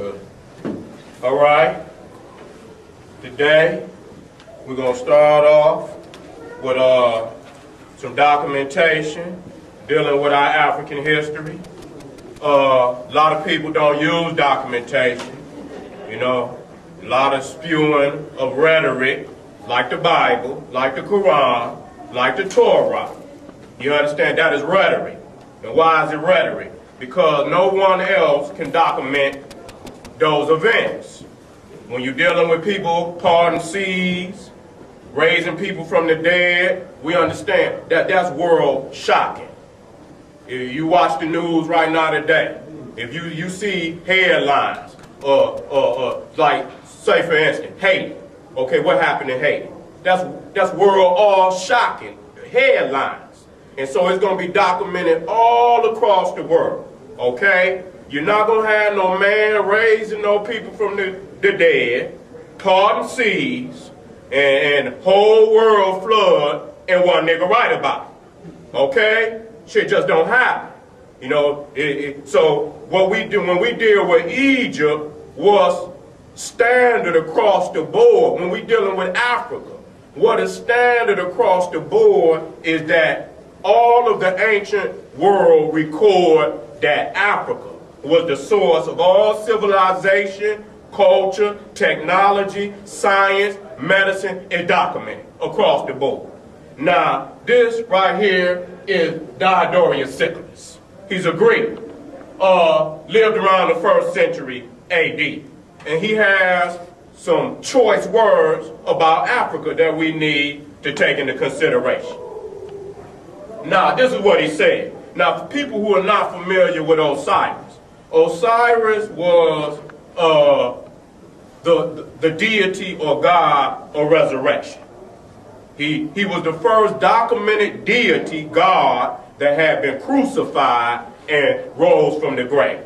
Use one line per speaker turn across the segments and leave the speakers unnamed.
All right, today we're going to start off with some documentation dealing with our African history. A lot of people don't use documentation, you know, a lot of spewing of rhetoric, like the Bible, like the Quran, like the Torah. You understand? That is rhetoric. And why is it rhetoric? Because no one else can document those events. When you're dealing with people parting seas, raising people from the dead, we understand that that's world shocking. If you watch the news right now today, if you see headlines, like say for instance, Haiti. Okay, what happened in Haiti? That's world all shocking headlines. And so it's going to be documented all across the world. Okay? You're not going to have no man raising no people from the dead, parting seas, and whole world flood, and one nigga write about it. Okay? Shit just don't happen. You know, so what we do when we deal with Egypt was standard across the board. When we dealing with Africa, what is standard across the board is that all of the ancient world record that Africa was the source of all civilization, culture, technology, science, medicine, and documented across the board. Now, this right here is Diodorus Siculus. He's a Greek, lived around the 1st century AD. And he has some choice words about Africa that we need to take into consideration. Now, this is what he said. Now, for people who are not familiar with Osiris, Osiris was the deity or god of resurrection. He was the first documented deity, god, that had been crucified and rose from the grave.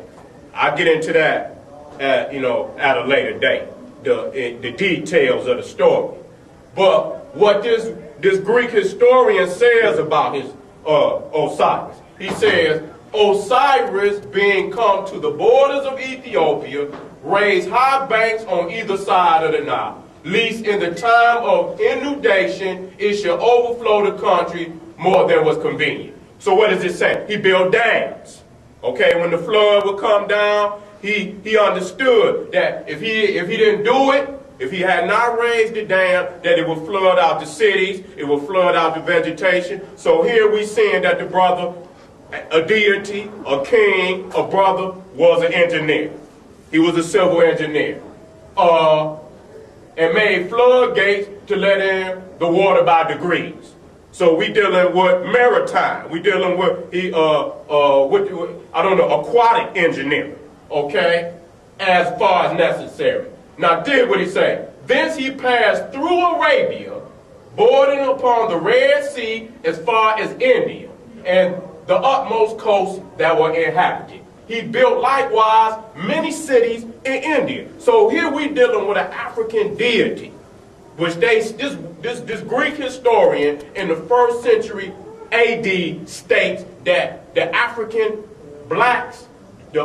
I'll get into that at a later date, the details of the story. But what this Greek historian says about his Osiris, he says, Osiris, being come to the borders of Ethiopia, raised high banks on either side of the Nile, lest in the time of inundation it should overflow the country more than was convenient. So what does it say? He built dams. Okay, when the flood would come down, he understood that if he didn't do it, if he had not raised the dam, that it would flood out the cities, it would flood out the vegetation. So here we seeing that the brother, a deity, a king, a brother, was an engineer. He was a civil engineer. And made floodgates to let in the water by degrees. So we dealing with maritime. We dealing with aquatic engineering. Okay, as far as necessary. Now, did what he said. Thence he passed through Arabia, bordering upon the Red Sea as far as India, and the utmost coasts that were inhabited. He built likewise many cities in India. So here we dealing with an African deity, which this Greek historian in the 1st century AD states that the African blacks, the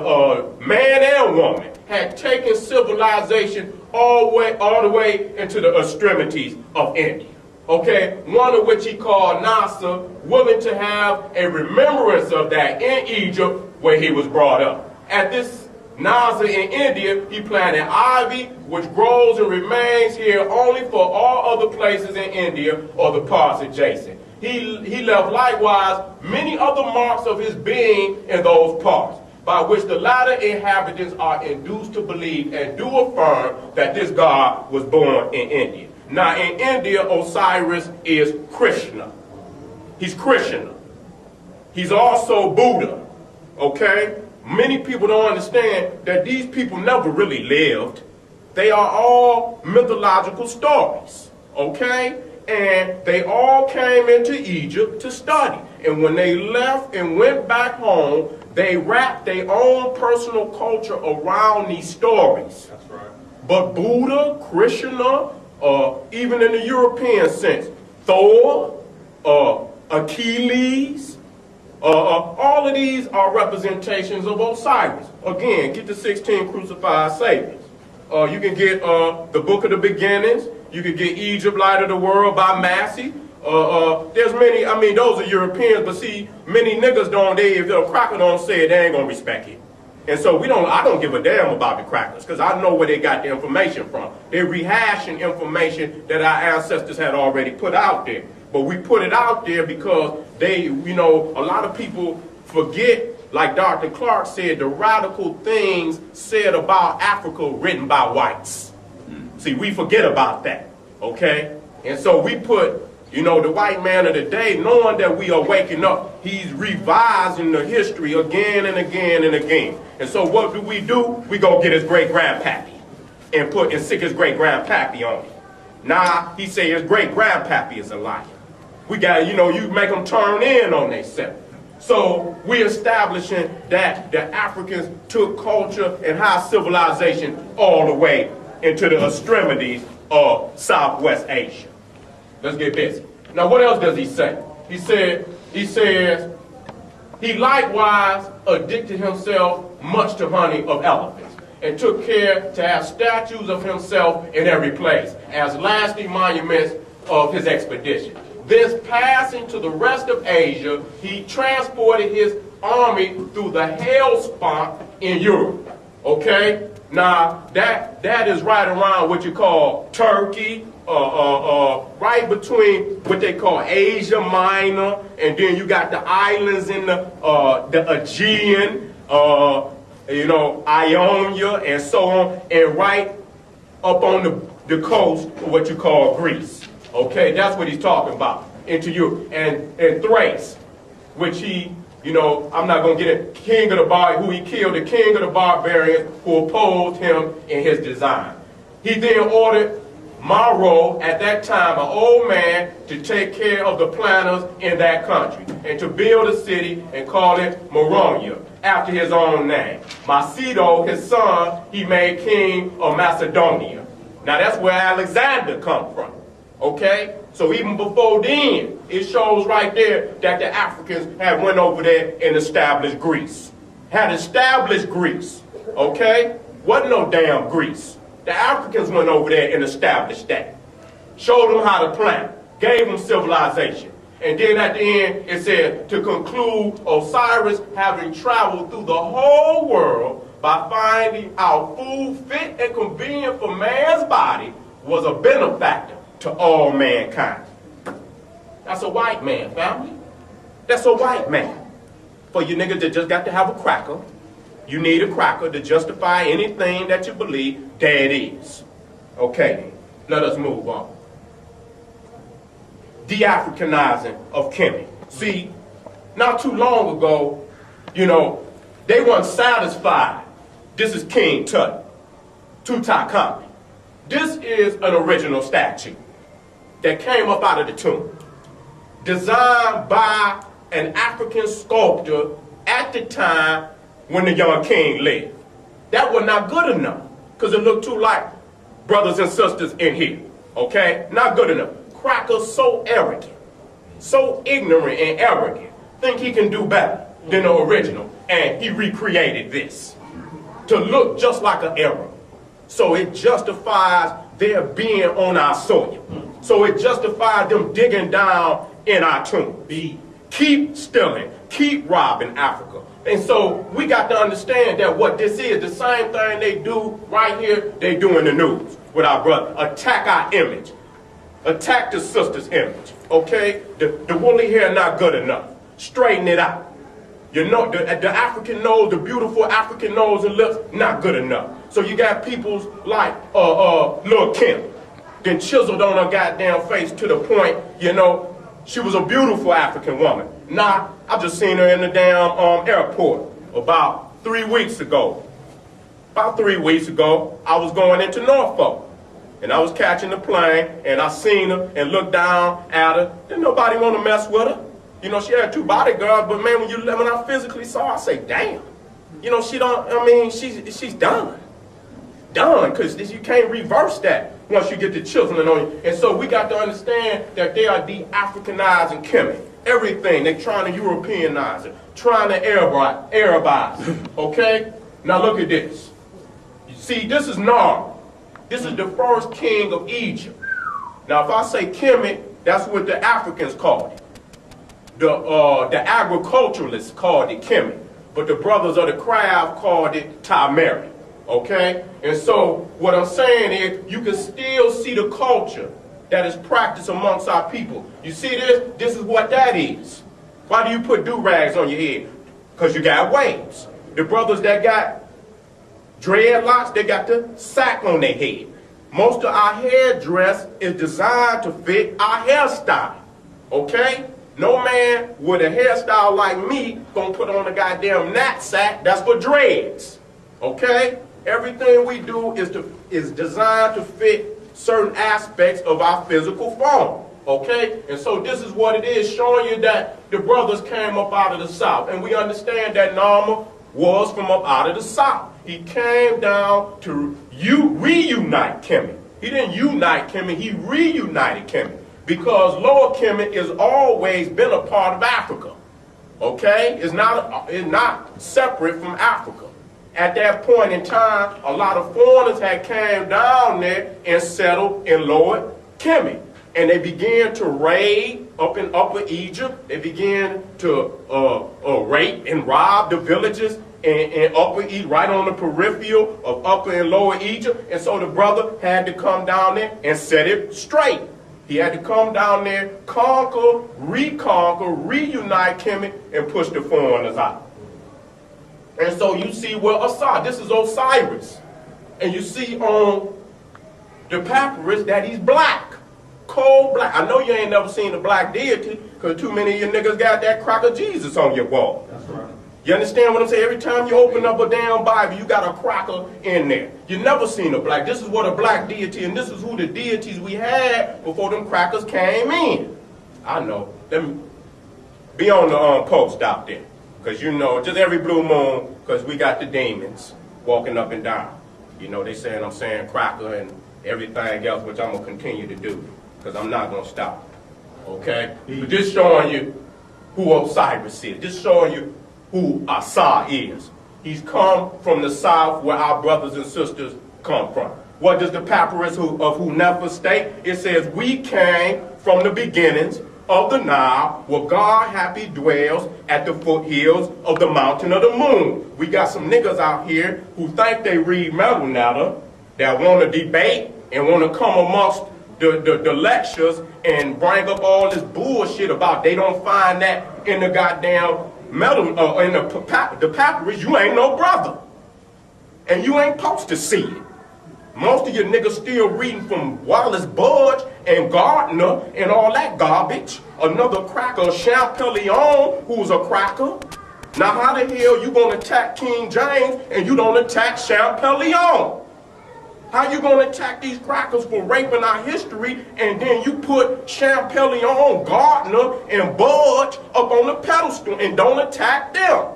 man and woman, had taken civilization all the way into the extremities of India. Okay, one of which he called Nasser, willing to have a remembrance of that in Egypt where he was brought up. At this Nasser in India, he planted ivy, which grows and remains here only for all other places in India or the parts adjacent. He left likewise many other marks of his being in those parts, by which the latter inhabitants are induced to believe and do affirm that this god was born in India. Now in India, Osiris is Krishna. He's Krishna. He's also Buddha. Okay? Many people don't understand that these people never really lived. They are all mythological stories. Okay? And they all came into Egypt to study. And when they left and went back home, they wrapped their own personal culture around these stories.
That's right.
But Buddha, Krishna, even in the European sense, Thor, Achilles, All of these are representations of Osiris. Again, get the 16 crucified saviors. You can get the Book of the Beginnings. You can get Egypt, Light of the World by Massey. There's many, I mean, those are Europeans, but see, many niggas don't, if a cracker don't say it, they ain't gonna respect it. And so I don't give a damn about the crackers, because I know where they got the information from. They're rehashing information that our ancestors had already put out there. But we put it out there because they, you know, a lot of people forget, like Dr. Clark said, the radical things said about Africa written by whites. See, we forget about that, okay? And so we put, you know, the white man of the day, knowing that we are waking up, he's revising the history again and again and again. And so what do? We go get his great-grandpappy and sick his great-grandpappy on him. Nah, he say his great-grandpappy is a liar. We got, you know, you make them turn in on themselves. So we establishing that the Africans took culture and high civilization all the way into the extremities of Southwest Asia. Let's get busy. Now, what else does he say? He says, he likewise addicted himself much to hunting of elephants, and took care to have statues of himself in every place, as lasting monuments of his expedition. This passing to the rest of Asia, he transported his army through the Hellespont in Europe. Okay? Now, that is right around what you call Turkey, right between what they call Asia Minor, and then you got the islands in the Aegean, you know, Ionia, and so on, and right up on the coast of what you call Greece. Okay, that's what he's talking about, into Europe. And Thrace, which he, you know, I'm not going to get it, king of the who he killed, the king of the barbarians who opposed him in his design. He then ordered Maro, at that time an old man, to take care of the planters in that country and to build a city and call it Moronia, after his own name. Macedo, his son, he made king of Macedonia. Now that's where Alexander come from. Okay? So even before then, it shows right there that the Africans had went over there and established Greece. Had established Greece. Okay? Wasn't no damn Greece. The Africans went over there and established that. Showed them how to plant. Gave them civilization. And then at the end, it said, to conclude, Osiris, having traveled through the whole world by finding out food fit and convenient for man's body, was a benefactor to all mankind. That's a white man, family. That's a white man. For you niggas that just got to have a cracker, you need a cracker to justify anything that you believe, there it is. Okay, let us move on. De-Africanizing of Kemet. See, not too long ago, you know, they weren't satisfied. This is King Tut, Tutankhamun. This is an original statue that came up out of the tomb, designed by an African sculptor at the time when the young king lived. That was not good enough, because it looked too like brothers and sisters in here, okay? Not good enough. Cracker's so arrogant, so ignorant and arrogant, think he can do better than the original, and he recreated this to look just like an Arab. So it justifies their being on our soil. So it justifies them digging down in our tomb. Keep stealing, keep robbing Africa. And so we got to understand that what this is, the same thing they do right here, they do in the news with our brother. Attack our image. Attack the sister's image. Okay? The woolly hair not good enough. Straighten it out. You know, the African nose, the beautiful African nose and lips, not good enough. So you got peoples like Lil' Kim, then chiseled on her goddamn face to the point, you know, she was a beautiful African woman. Nah, I just seen her in the damn airport about 3 weeks ago. About 3 weeks ago, I was going into Norfolk. And I was catching the plane, and I seen her and looked down at her. Didn't nobody want to mess with her. You know, she had 2 bodyguards, but man, when I physically saw her, I say, damn. You know, she's done. Done, because you can't reverse that once you get the chiseling on you. And so we got to understand that they are de-Africanizing Kemet. Everything. They're trying to Europeanize it, trying to Arabize it. Okay? Now look at this. You see, this is Nar. This is the first king of Egypt. Now, if I say Kemet, that's what the Africans called it. The agriculturalists called it Kemet. But the brothers of the craft called it Tamari. Okay? And so, what I'm saying is, you can still see the culture that is practiced amongst our people. You see this? This is what that is. Why do you put do-rags on your head? Because you got waves. The brothers that got dreadlocks, they got the sack on their head. Most of our hairdress is designed to fit our hairstyle. Okay? No man with a hairstyle like me gonna put on a goddamn knapsack. That's for dreads. Okay? Everything we do is designed to fit certain aspects of our physical form. Okay? And so this is what it is, showing you that the brothers came up out of the south. And we understand that Nama was from up out of the south. He came down to reunite Kemet. He didn't unite Kemet, he reunited Kemet. Because Lower Kemet has always been a part of Africa. Okay? It's not separate from Africa. At that point in time, a lot of foreigners had came down there and settled in Lower Kemet. And they began to raid up in Upper Egypt. They began to rape and rob the villages in Upper Egypt, right on the peripheral of Upper and Lower Egypt. And so the brother had to come down there and set it straight. He had to come down there, conquer, reconquer, reunite Kemet, and push the foreigners out. And so you see, well, this is Osiris. And you see on the papyrus that he's black. Cold black. I know you ain't never seen a black deity because too many of you niggas got that crack of Jesus on your wall. That's right. You understand what I'm saying? Every time you open up a damn Bible, you got a cracker in there. You never seen a black. This is what a black deity, and this is who the deities we had before them crackers came in. I know. Let me be on the post out there. Because you know, just every blue moon, because we got the demons walking up and down. You know, they saying I'm saying cracker and everything else, which I'm going to continue to do. Because I'm not going to stop. Okay? But this showing you who Osiris is. This showing you who Asa is. He's come from the south where our brothers and sisters come from. What does the papyrus of Hunefa state? It says, we came from the beginnings of the Nile, where God happy dwells at the foothills of the mountain of the moon. We got some niggas out here who think they read Metal Natter, that want to debate and want to come amongst the lectures and bring up all this bullshit about they don't find that in the goddamn metal, in the papyrus. You ain't no brother. And you ain't supposed to see it. Most of you niggas still reading from Wallace Budge and Gardner and all that garbage. Another cracker, Champollion, who's a cracker. Now how the hell you gonna attack King James and you don't attack Champollion? How you gonna attack these crackers for raping our history and then you put Champollion, Gardner, and Budge up on the pedestal and don't attack them?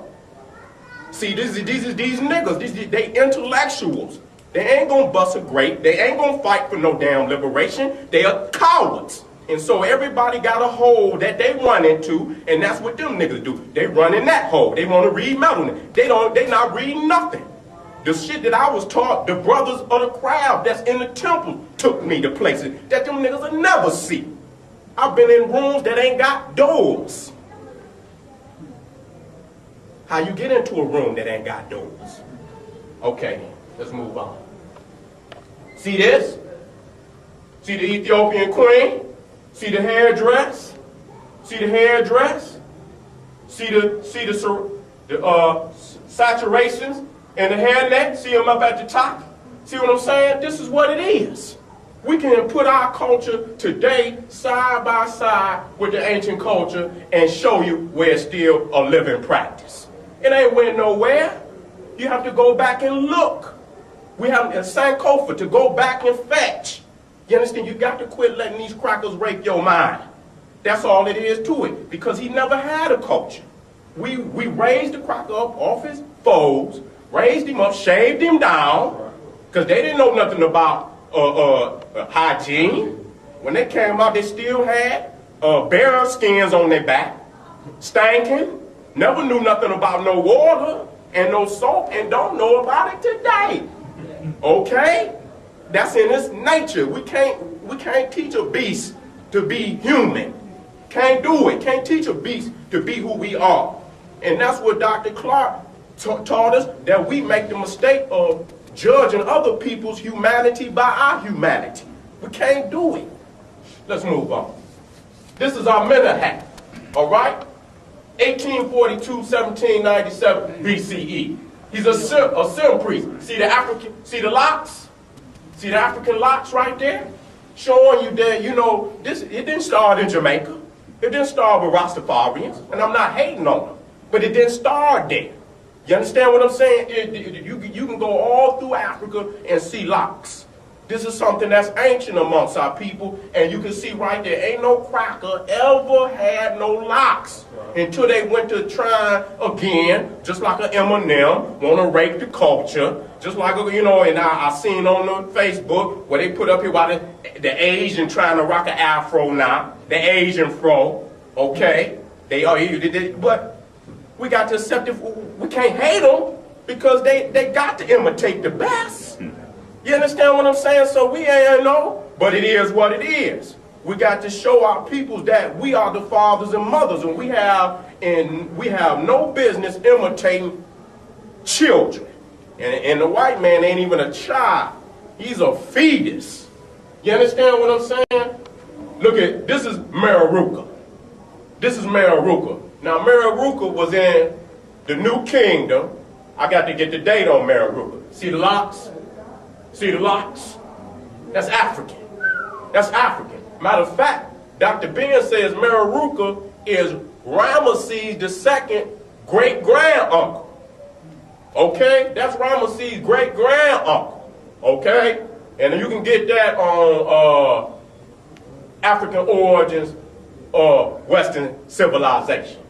See, these niggas, they intellectuals. They ain't gonna bust a grape. They ain't gonna fight for no damn liberation. They are cowards. And so everybody got a hole that they run into, and that's what them niggas do. They run in that hole. They want to read Metal. They not reading nothing. The shit that I was taught, the brothers of the crowd that's in the temple took me to places that them niggas will never see. I've been in rooms that ain't got doors. How you get into a room that ain't got doors? Okay, let's move on. See this? See the Ethiopian queen? See the hairdress? See the hairdress? See the saturations in the hairnet? See them up at the top? See what I'm saying? This is what it is. We can put our culture today side by side with the ancient culture and show you where it's still a living practice. It ain't went nowhere. You have to go back and look. We have a Sankofa to go back and fetch. You understand? You got to quit letting these crackers rape your mind. That's all it is to it. Because he never had a culture. We raised the cracker up off his foes, raised him up, shaved him down, because they didn't know nothing about hygiene. When they came out, they still had bear skins on their back, stinking, never knew nothing about no water and no soap, and don't know about it today. Okay? That's in its nature. We can't teach a beast to be human. Can't do it. Can't teach a beast to be who we are. And that's what Dr. Clark taught us, that we make the mistake of judging other people's humanity by our humanity. We can't do it. Let's move on. This is our mentor hat. All right? 1842, 1797 BCE. He's a Sim priest. See the locks? See the African locks right there? Showing you that, you know, it didn't start in Jamaica. It didn't start with Rastafarians, and I'm not hating on them, but it didn't start there. You understand what I'm saying? You can go all through Africa and see locks. This is something that's ancient amongst our people, and you can see right there, ain't no cracker ever had no locks until they went to try again, just like an Eminem, want to rape the culture, just like, you know, and I seen on the Facebook where they put up here about the Asian trying to rock an afro now, the Asian fro, okay? But we got to accept it. We can't hate them because they got to imitate the best. You understand what I'm saying? So we ain't know, but it is what it is. We got to show our peoples that we are the fathers and mothers, and we have no business imitating children. And the white man ain't even a child. He's a fetus. You understand what I'm saying? Look at, this is Mararuka. This is Mararuka. Now Mararuka was in the New Kingdom. I got to get the date on Mararuka. See the locks? See the locks? That's African. That's African. Matter of fact, Dr. Ben says Mararuka is Ramesses II great-grand-uncle. Okay? That's Ramesses' great-grand-uncle. Okay? And you can get that on African Origins of Western Civilization.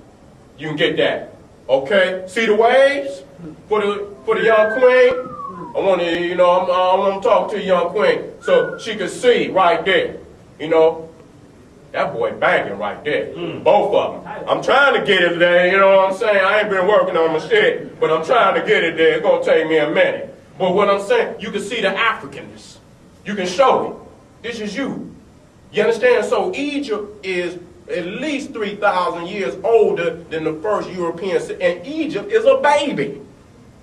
You can get that. Okay? See the waves for the young queen? I want to, you know, I want to talk to the young queen so she can see right there. You know, that boy banging right there. Both of them. I'm trying to get it there, you know what I'm saying? I ain't been working on my shit, but I'm trying to get it there. It's going to take me a minute. But what I'm saying, you can see the Africanness. You can show it. This is you. You understand? So Egypt is at least 3,000 years older than the first European city, and Egypt is a baby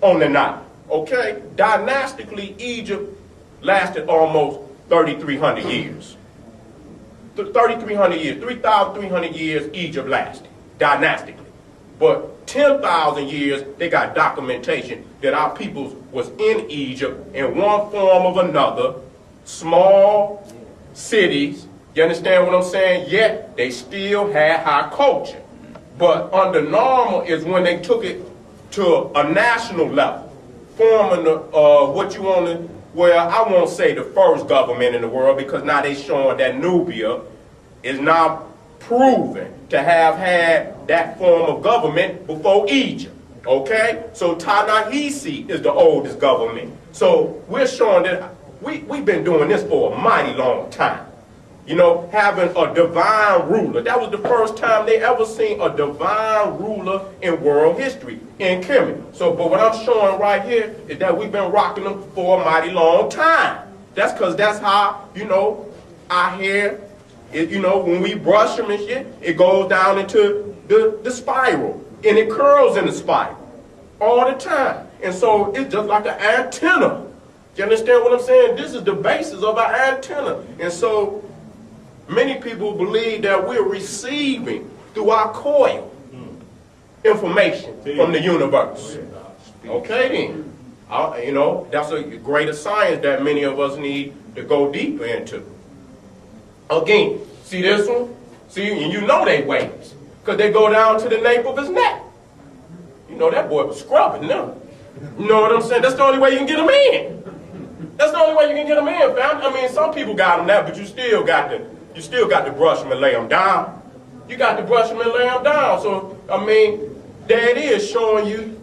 on the Nile. Okay? Dynastically, Egypt lasted almost 3,300 years. 3,300 years, 3,300 years Egypt lasted, dynastically. But 10,000 years, they got documentation that our peoples was in Egypt in one form or another, small cities, you understand what I'm saying? Yet, they still had high culture. But under normal is when they took it to a national level, forming what you want to, well, I won't say the first government in the world, because now they showing that Nubia is now proven to have had that form of government before Egypt. Okay? So Ta-Nehisi is the oldest government. So we're showing that we've been doing this for a mighty long time. You know, having a divine ruler. That was the first time they ever seen a divine ruler in world history, in Kemet. So, but what I'm showing right here is that we've been rocking them for a mighty long time. That's because that's how, you know, our hair, you know, when we brush them and shit, it goes down into the spiral. And it curls in the spiral all the time. And so it's just like an antenna. You understand what I'm saying? This is the basis of our antenna. And so many people believe that we're receiving through our coil information from the universe. Okay then. You know, that's a greater science that many of us need to go deeper into. Again, see this one? See, and you know they waves, because they go down to the nape of his neck. You know that boy was scrubbing them. You know what I'm saying? That's the only way you can get them in. That's the only way you can get them in, fam. I mean, some people got them now, but you still got to brush them and lay them down. You got to brush them and lay them down. So, I mean, there it is, showing you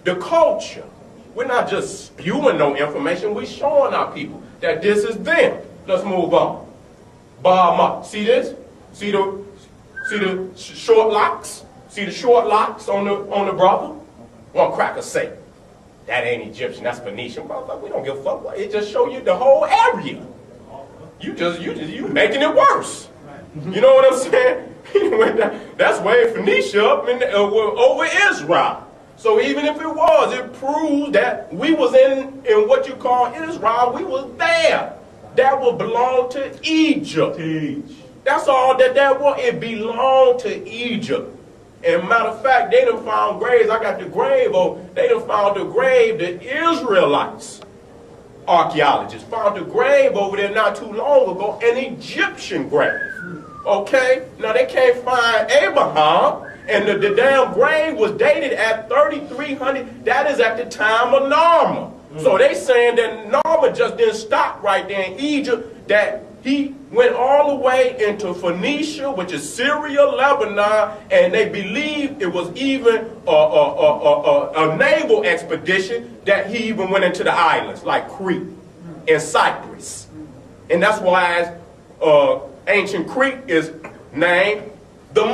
the culture. We're not just spewing no information. We're showing our people that this is them. Let's move on. Bahama. See this? See See the short locks? See the short locks on the brother? One cracker say, that ain't Egyptian, that's Phoenician. Brother, we don't give a fuck. It just show you the whole area. You making it worse. You know what I'm saying? That's way Phoenicia up over Israel. So even if it was, it proves that we was in what you call Israel. We was there. That would belong to Egypt. That's all that was. It belonged to Egypt. And matter of fact, they done found graves. I got the grave. They done found the grave. The Israelites, archaeologists, found the grave over there not too long ago. An Egyptian grave. Okay? Now they can't find Abraham. And the damn grave was dated at 3300. That is at the time of Narma. So they saying that Narma just didn't stop right there in Egypt, that he went all the way into Phoenicia, which is Syria, Lebanon, and they believe it was even a naval expedition that he even went into the islands, like Crete and Cyprus. And that's why ancient Crete is named the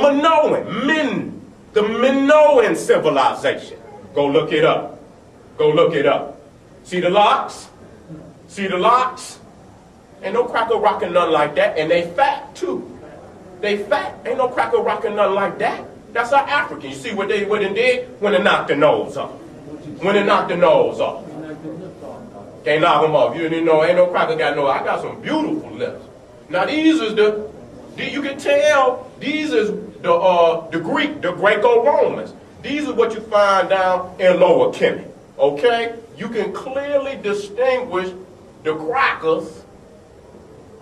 Minoan civilization. Go look it up. Go look it up. See the locks? See the locks? Ain't no cracker rocking nothing like that. And they fat too. They fat. Ain't no cracker rocking nothing like that. That's our African. You see what they did? When they knocked the nose off. When they knocked the nose off. Can't knock them off. You didn't know, ain't no cracker got no, I got some beautiful lips. Now these is you can tell, these is the Greco-Romans. These are what you find down in Lower Kemet. Okay? You can clearly distinguish the crackers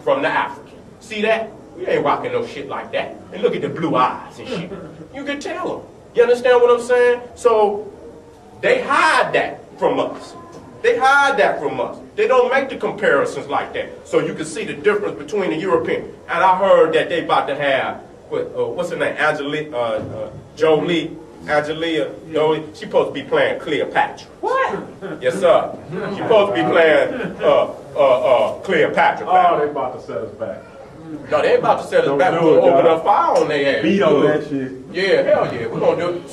from the African. See that? We ain't rocking no shit like that. And look at the blue eyes and shit. You can tell them. You understand what I'm saying? So they hide that from us. They hide that from us. They don't make the comparisons like that. So you can see the difference between the European. And I heard that they about to have, what's her name? Jolie. She supposed to be playing Cleopatra.
What?
Yes, sir. She supposed to be playing Cleopatra.
Oh, they about to set us back.
No, they ain't about to set us back. We're gonna open up fire on their ass.
Beat on that shit.
Yeah, hell yeah. We're gonna do it.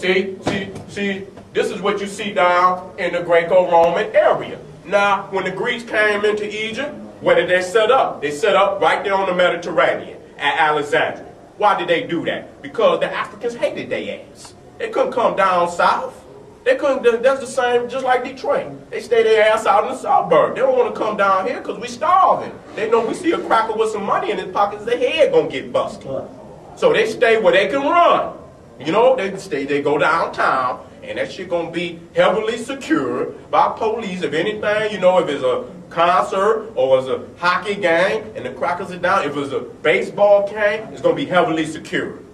See, this is what you see down in the Greco-Roman area. Now, when the Greeks came into Egypt, where did they set up? They set up right there on the Mediterranean at Alexandria. Why did they do that? Because the Africans hated their ass. They couldn't come down south. They couldn't, that's the same, just like Detroit. They stay their ass out in the suburbs. They don't want to come down here because we starving. They know we see a cracker with some money in his pockets, their head gonna get busted. So they stay where they can run. You know, they go downtown, and that shit gonna be heavily secured by police. If anything, you know, if it's a concert or it's a hockey game and the crackers are down, if it's a baseball game, it's gonna be heavily secured.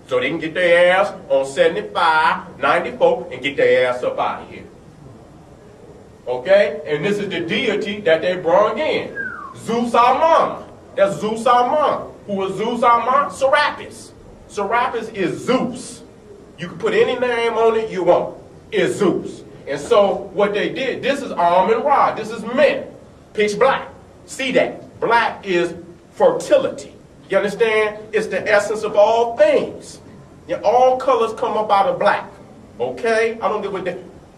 So they can get their ass on 75, 94, and get their ass up out of here. Okay? And this is the deity that they brought in. Zeus Amon. That's Zeus Amon. Who was Zeus Amon? Serapis. Serapis is Zeus. You can put any name on it you want. It's Zeus. And so what they did, this is Amun Ra. This is men. Pitch black. See that? Black is fertility. You understand? It's the essence of all things. Yeah, all colors come up out of black. Okay? I don't get what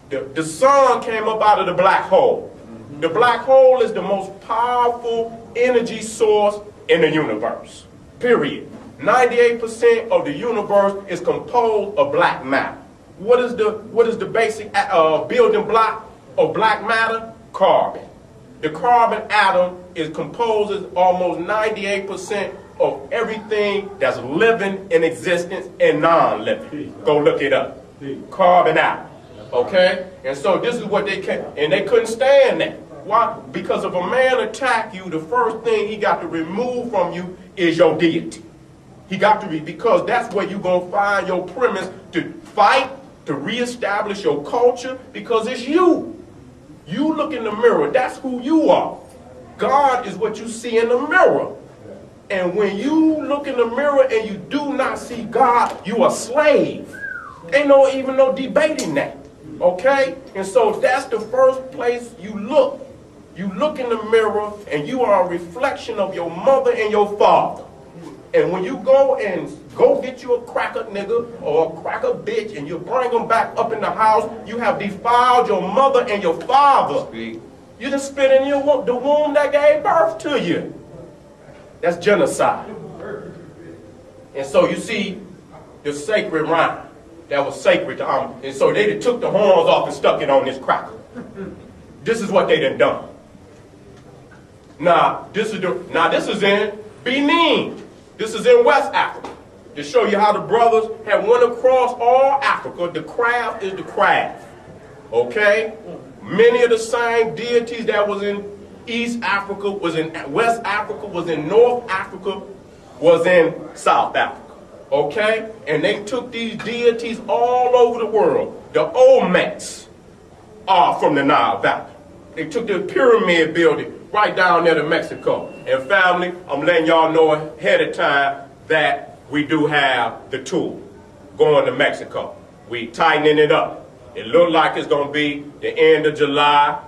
the sun came up out of the black hole. The black hole is the most powerful energy source in the universe. Period. 98% of the universe is composed of black matter. What is the basic building block of black matter? Carbon. The carbon atom composes almost 98% of everything that's living in existence and non-living. Go look it up. Carbon atom. Okay? And so this is what they couldn't stand that. Why? Because if a man attack you, the first thing he got to remove from you is your deity. He got to be, because that's where you're going to find your premise to fight, to reestablish your culture, because it's you. You look in the mirror, that's who you are. God is what you see in the mirror. And when you look in the mirror and you do not see God, you are a slave. Ain't even no debating that. Okay? And so that's the first place you look. You look in the mirror and you are a reflection of your mother and your father. And when you go get you a cracker nigga or a cracker bitch and you bring them back up in the house, you have defiled your mother and your father. You just spit in the womb that gave birth to you. That's genocide. And so you see the sacred rhyme that was sacred to and so they took the horns off and stuck it on this cracker. This is what they done. Now this is in Benin. This is in West Africa. To show you how the brothers have went across all Africa. The craft is the craft. Okay? Many of the same deities that was in East Africa, was in West Africa, was in North Africa, was in South Africa. Okay? And they took these deities all over the world. The Olmecs are from the Nile Valley. They took the pyramid building right down there to Mexico. And family, I'm letting y'all know ahead of time that we do have the tool going to Mexico. We tightening it up. It look like it's going to be the end of July,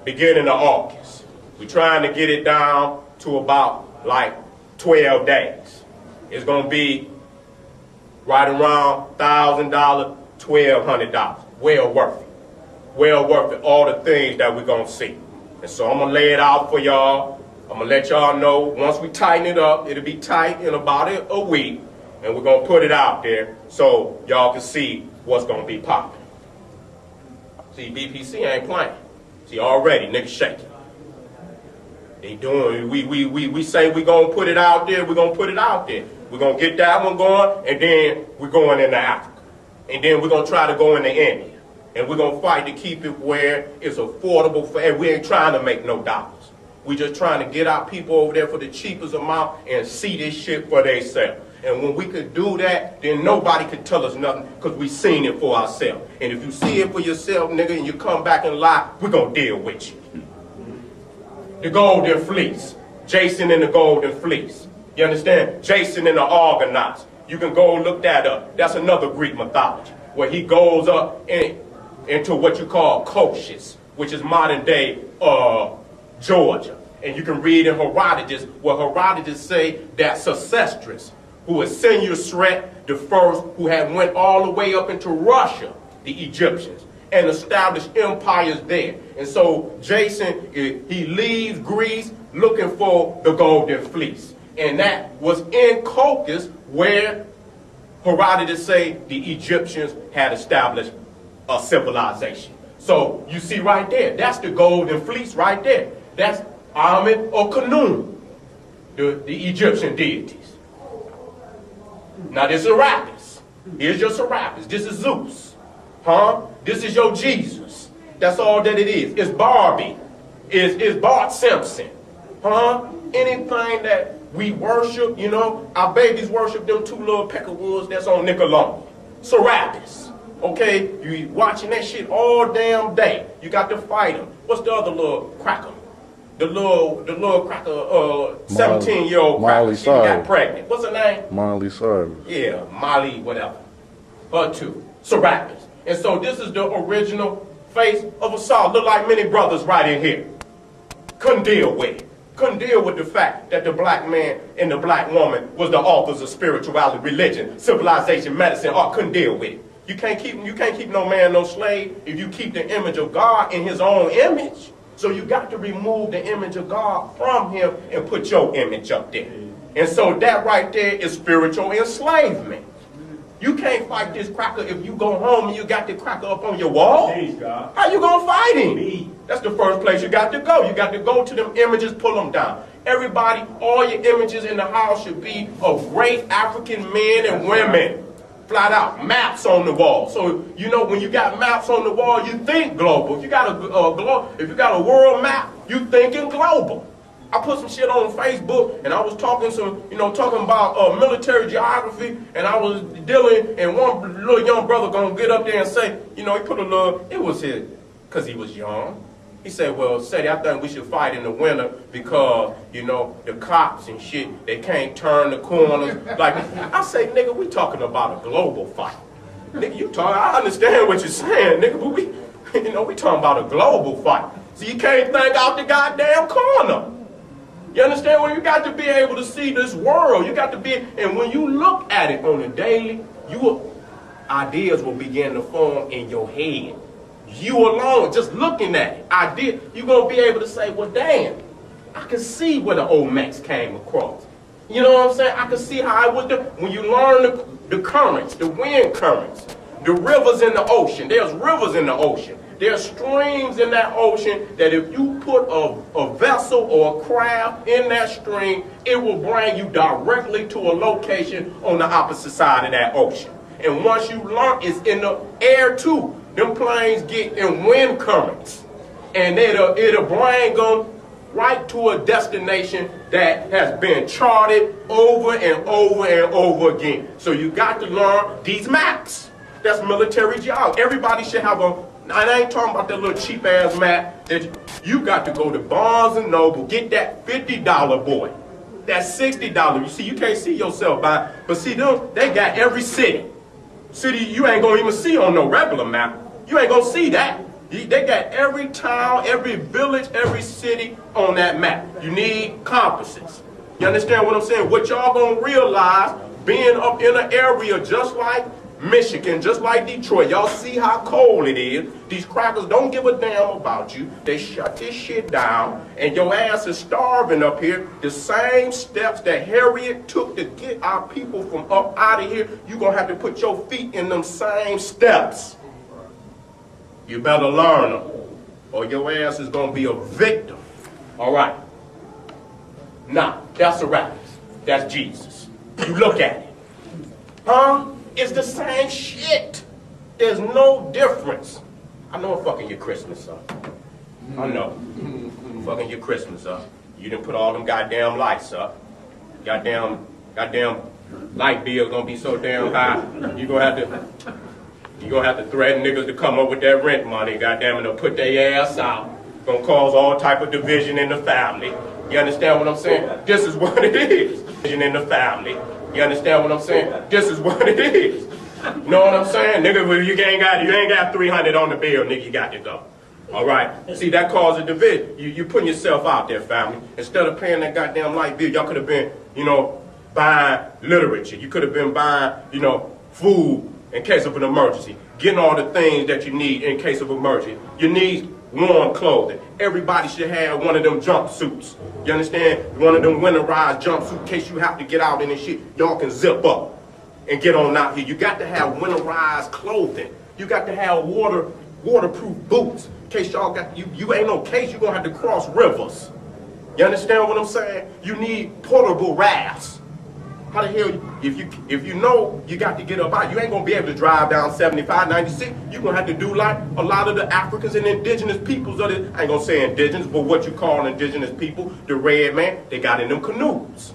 beginning of August. We're trying to get it down to about like 12 days. It's going to be right around $1,000, $1,200. Well worth it. Well worth it, all the things that we're going to see. And so I'm going to lay it out for y'all. I'm going to let y'all know once we tighten it up, it'll be tight in about a week. And we're going to put it out there so y'all can see what's going to be popping. See, BPC ain't playing. See, already, niggas shaking. They doing, we say we're going to put it out there, we're going to put it out there. We're going to get that one going, and then we're going into Africa. And then we're going to try to go into India. And we're going to fight to keep it where it's affordable for, and we ain't trying to make no dollars. We just trying to get our people over there for the cheapest amount and see this shit for themselves. And when we could do that, then nobody could tell us nothing because we seen it for ourselves. And if you see it for yourself, nigga, and you come back and lie, we're going to deal with you. The Golden Fleece. Jason and the Golden Fleece. You understand? Jason and the Argonauts. You can go look that up. That's another Greek mythology where he goes up into what you call Colchis, which is modern day Georgia. And you can read in Herodotus where Herodotus say that Sesostris, who was Senusret the first, who had went all the way up into Russia, the Egyptians, and established empires there. And so Jason, he leaves Greece looking for the Golden Fleece. And that was in Colchis where Herodotus say the Egyptians had established a civilization. So you see right there, that's the Golden Fleece right there. That's Amen or Khnum, the Egyptian deities. Now this is Serapis. Here's your Serapis. This is Zeus. Huh? This is your Jesus. That's all that it is. It's Barbie. It's Bart Simpson. Huh? Anything that we worship, you know, our babies worship them two little peckerwoods that's on Nickelodeon. Serapis. Okay? You watching that shit all damn day. You got to fight them. What's the other little cracker? The little cracker, 17-year-old cracker. She got pregnant. What's her name?
Miley Cyrus.
Yeah, Molly, whatever. Her too. Serapis. And so this is the original face of Assault. Look like many brothers right in here. Couldn't deal with it. Couldn't deal with the fact that the black man and the black woman was the authors of spirituality, religion, civilization, medicine, art. Couldn't deal with it. You can't keep no man, no slave if you keep the image of God in his own image. So you got to remove the image of God from him and put your image up there. And so that right there is spiritual enslavement. You can't fight this cracker if you go home and you got the cracker up on your wall. How you gonna fight him? That's the first place you got to go. You got to go to them images, pull them down. Everybody, all your images in the house should be of great African men and women. Flat out, maps on the wall. So, you know, when you got maps on the wall, you think global. If you got a world map, you thinking global. I put some shit on Facebook, and I was talking about military geography, and I was dealing, and one little young brother gonna get up there and say, you know, he put a little, it was his, because he was young. He said, well, Seti, I think we should fight in the winter because, you know, the cops and shit, they can't turn the corners. Like, I say, nigga, we talking about a global fight. Nigga, I understand what you're saying, nigga, but we talking about a global fight. So you can't think out the goddamn corner. You understand? Well, you got to be able to see this world. You got to be, and when you look at it on a daily, ideas will begin to form in your head. You alone, just looking at it, you're going to be able to say, well, damn, I can see where the old Max came across. You know what I'm saying? I can see how I would do. When you learn the currents, the wind currents, the rivers in the ocean, there's rivers in the ocean. There's streams in that ocean that if you put a vessel or a craft in that stream, it will bring you directly to a location on the opposite side of that ocean. And once you learn, it's in the air too. Them planes get in wind currents. And it'll bring them right to a destination that has been charted over and over and over again. So you got to learn these maps. That's military geography. Everybody should have I ain't talking about that little cheap ass map that you got to go to Barnes and Noble, get that $50 boy, that $60. You see, you can't see yourself by, but see them, they got every city. City you ain't gonna even see on no regular map. You ain't gonna see that. They got every town, every village, every city on that map. You need compasses. You understand what I'm saying? What y'all gonna realize being up in an area just like Michigan, just like Detroit, y'all see how cold it is. These crackers don't give a damn about you. They shut this shit down, and your ass is starving up here. The same steps that Harriet took to get our people from up out of here, you're going to have to put your feet in them same steps. You better learn them, or your ass is going to be a victim. All right. Now, that's a wrap. That's Jesus. You look at it. Huh? It's the same shit. There's no difference. I know I'm fucking your Christmas up. I know. I'm fucking your Christmas up. You didn't put all them goddamn lights up. Goddamn light bill gonna be so damn high. You're gonna have to threaten niggas to come up with that rent money. Goddamn it, they'll put their ass out. Gonna cause all type of division in the family. You understand what I'm saying? This is what it is. Division in the family. You understand what I'm saying? This is what it is. You know what I'm saying? Nigga, if you ain't got 300 on the bill, nigga, you got to go. All right? See, that causes a division. You putting yourself out there, family. Instead of paying that goddamn light bill, y'all could have been, buying literature. You could have been buying, food in case of an emergency. Getting all the things that you need in case of emergency. You need warm clothing. Everybody should have one of them jumpsuits. You understand? One of them winterized jumpsuits in case you have to get out in this shit. Y'all can zip up and get on out here. You got to have winterized clothing. You got to have waterproof boots. In case y'all got, you ain't no case, you're going to have to cross rivers. You understand what I'm saying? You need portable rafts. How the hell, if you know you got to get up out, you ain't going to be able to drive down 75, 96. You're going to have to do like a lot of the Africans and indigenous peoples of it. I ain't going to say indigenous, but what you call indigenous people, the red man, they got in them canoes.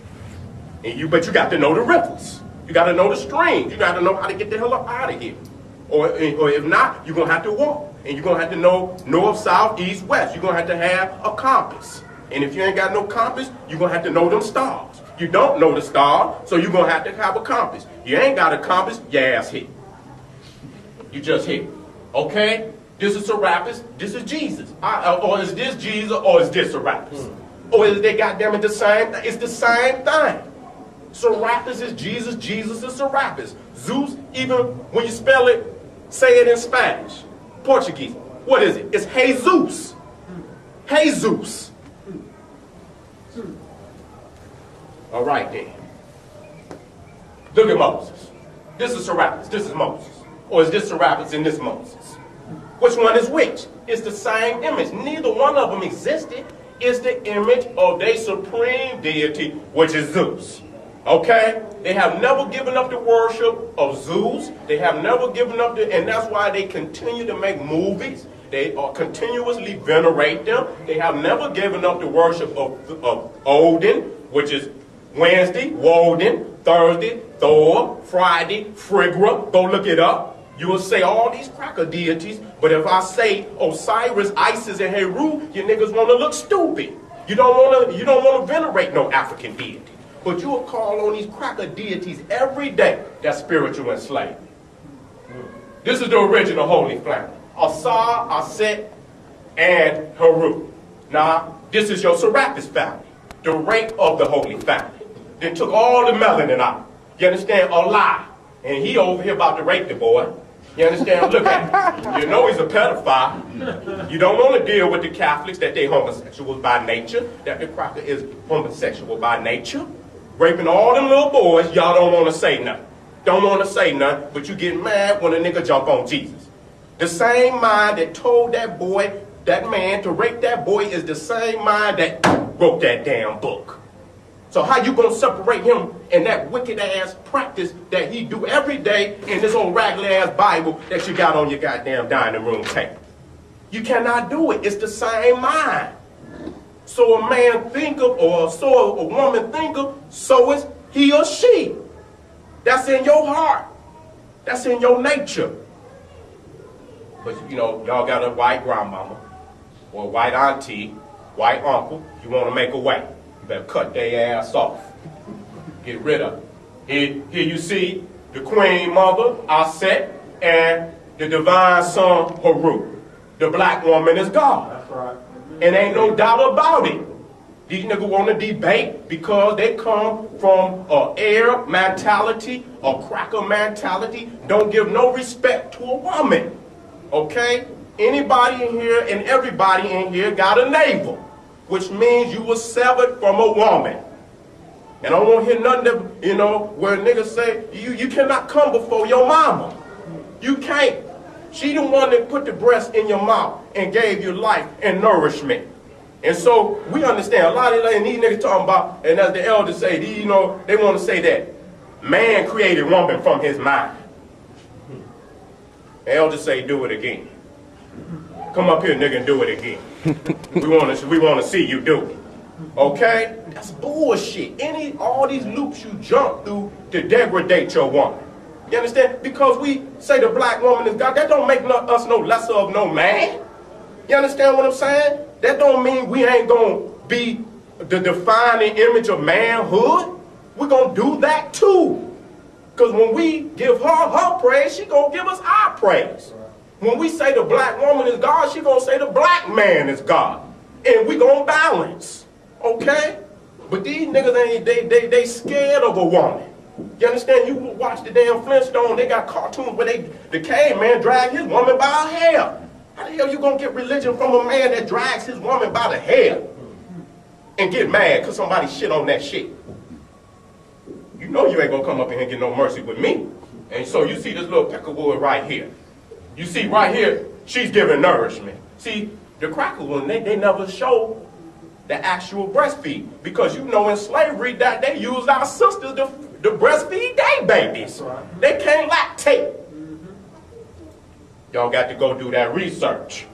But you got to know the rivers. You got to know the streams. You got to know how to get the hell up out of here. Or if not, you're going to have to walk. And you're going to have to know north, south, east, west. You're going to have a compass. And if you ain't got no compass, you're going to have to know them stars. You don't know the star, so you're going to have a compass. You ain't got a compass, your ass hit. You just hit. Okay? This is Serapis, this is Jesus. Or is this Jesus, or is this Serapis? Or is they goddamn it the same? It's the same thing. Serapis is Jesus, Jesus is Serapis. Zeus, even when you spell it, say it in Spanish, Portuguese. What is it? It's Jesus. Jesus. All right then. Look at Moses. This is Serapis, this is Moses. Or is this Serapis and this Moses? Which one is which? It's the same image. Neither one of them existed. It's the image of their supreme deity, which is Zeus. Okay? They have never given up the worship of Zeus. They have never given up and that's why they continue to make movies. They are continuously venerate them. They have never given up the worship of Odin, which is Wednesday, Woden, Thursday, Thor, Friday, Frigra. Go look it up. You will say all these cracker deities, but if I say Osiris, Isis, and Heru, you niggas want to look stupid. You don't want to venerate no African deity. But you will call on these cracker deities every day. That's spiritual enslavement. This is the original Holy Family. Asar, Aset, and Heru. Now, this is your Serapis family. the rape of the Holy Family. Then took all the melanin out. You understand? A lie. And he over here about to rape the boy. You understand? Look at him. You know he's a pedophile. You don't want to deal with the Catholics that they homosexuals by nature, that the cracker is homosexual by nature. Raping all them little boys, y'all don't want to say nothing. Don't want to say nothing, but you get mad when a nigga jump on Jesus. The same mind that told that boy, that man, to rape that boy is the same mind that wrote that damn book. So how you gonna separate him and that wicked ass practice that he do every day in this old raggedy ass Bible that you got on your goddamn dining room table? You cannot do it. It's the same mind. So a man thinketh, or so a woman thinketh, so is he or she. That's in your heart. That's in your nature. But you know, y'all got a white grandmama, or a white auntie, white uncle, you want to make a way. You better cut their ass off. Get rid of it. Here you see the Queen Mother, Seti, and the divine son, Haru. The black woman is God.
That's right.
And ain't no doubt about it. These niggas want to debate because they come from an Arab mentality, a cracker mentality, don't give no respect to a woman. Okay? Anybody in here and everybody in here got a navel, which means you were severed from a woman. And I don't want to hear nothing that, you know, where niggas say, you cannot come before your mama. You can't. She the one that put the breast in your mouth and gave you life and nourishment. And so we understand a lot of these niggas talking about, and as the elders say, you know, they want to say that man created woman from his mind. The elders say, do it again. Come up here, nigga, and do it again. we want to see you do it. Okay? That's bullshit. All these loops you jump through to degrade your woman. You understand? Because we say the black woman is God, that don't make us no lesser of no man. You understand what I'm saying? That don't mean we ain't gonna be the defining image of manhood. We're gonna do that too. Because when we give her praise, she gonna give us our praise. When we say the black woman is God, she gonna say the black man is God. And we gonna balance. Okay? But these niggas ain't, they scared of a woman. You understand? You watch the damn Flintstone, they got cartoons where the caveman drag his woman by her hair. How the hell you gonna get religion from a man that drags his woman by the hair and get mad because somebody shit on that shit? You know you ain't gonna come up in here and get no mercy with me. And so you see this little peckerwood right here. You see right here, she's giving nourishment. See, the cracker one, they never show the actual breastfeed. Because you know in slavery that they used our sisters to breastfeed their babies. They can't lactate. Y'all got to go do that research.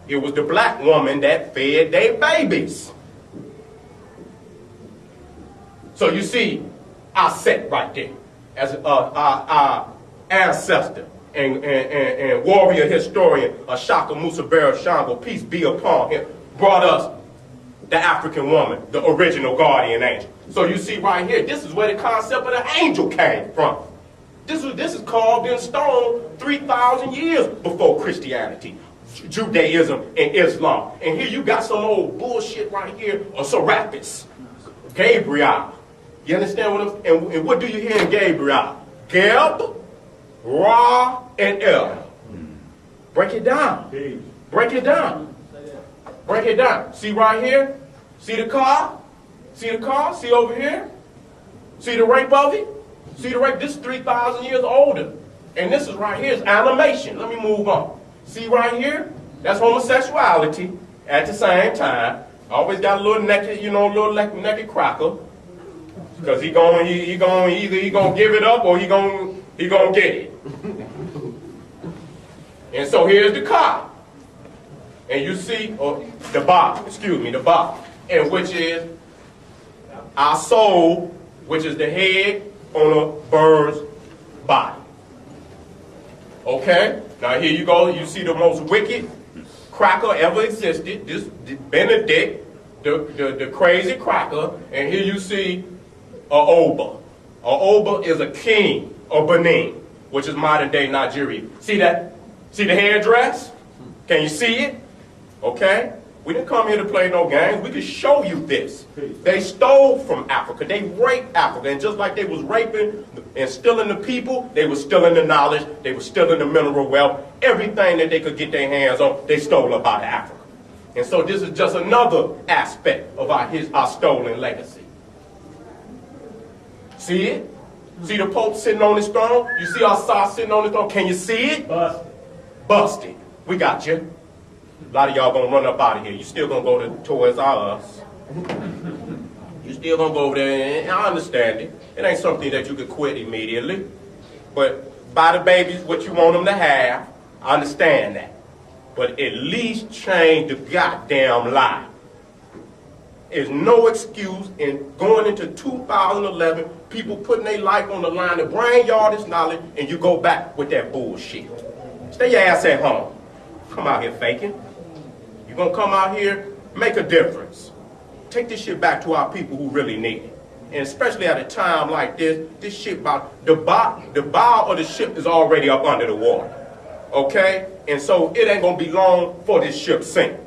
It was the black woman that fed their babies. So you see, our Seti right there, as our ancestor and warrior historian, Ashaka Musabera Shango, peace be upon him, brought us the African woman, the original guardian angel. So you see right here, this is where the concept of the angel came from. This is carved in stone 3,000 years before Christianity, Judaism, and Islam. And here you got some old bullshit right here of Serapis, Gabriel. You understand what and what do you hear in Gabriel? Geb, Ra, and El. Break it down. Break it down. Break it down. See right here? See the car? See the car? See over here? See the rape of it? See the rape? This is 3,000 years older. And this is right here is animation. Let me move on. See right here? That's homosexuality at the same time. Always got a little naked, you know, a little naked cracker. Because he either gonna give it up or he gonna get it. And so here's the car. And you see the bar, the bar. And which is our soul, which is the head on a bird's body. Okay? Now here you go. You see the most wicked cracker ever existed. This Benedict, the crazy cracker. And here you see a Oba. A Oba is a king of Benin, which is modern day Nigeria. See that? See the hairdress? Can you see it? Okay? We didn't come here to play no games. We could show you this. They stole from Africa. They raped Africa. And just like they was raping and stealing the people, they were stealing the knowledge. They were stealing the mineral wealth. Everything that they could get their hands on, they stole up out of Africa. And so this is just another aspect of our stolen legacy. See it? See the Pope sitting on his throne? You see Assad sitting on his throne? Can you see it?
Busted.
Busted. We got you. A lot of y'all gonna run up out of here. You still gonna go to Toys R Us. You still gonna go over there, and I understand it. It ain't something that you could quit immediately. But buy the babies what you want them to have. I understand that. But at least change the goddamn lie. There's no excuse in going into 2011, people putting their life on the line to bring y'all this knowledge, and you go back with that bullshit. Stay your ass at home. Come out here faking. You're going to come out here, make a difference. Take this shit back to our people who really need it. And especially at a time like this shit about the bow of the ship is already up under the water. Okay? And so it ain't going to be long for this ship sink.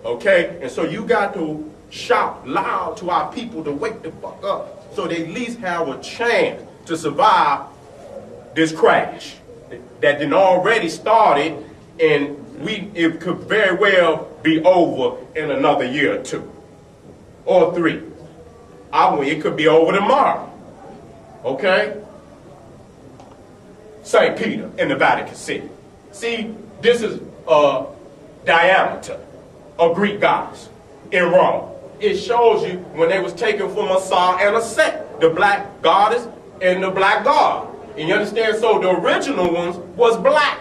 Okay? And so you got to shout loud to our people to wake the fuck up so they at least have a chance to survive this crash that done already started, and it could very well be over in another year or 2 or 3. It could be over tomorrow. Okay? St. Peter in the Vatican City. See, this is diameter of Greek goddess in Rome. It shows you when they was taken from a Sar and a Set, the black goddess and the black god. And you understand? So the original ones was black.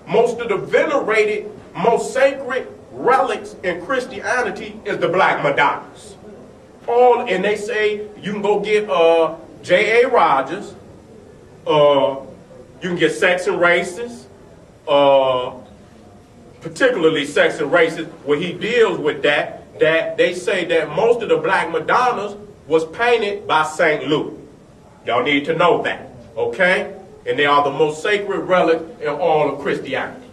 Most of the venerated, most sacred relics in Christianity is the black Madonnas. And they say you can go get J.A. Rogers, you can get Sex and Races, particularly Sex and Races, where he deals with that they say that most of the black Madonnas was painted by St. Luke. Y'all need to know that, okay? And they are the most sacred relic in all of Christianity.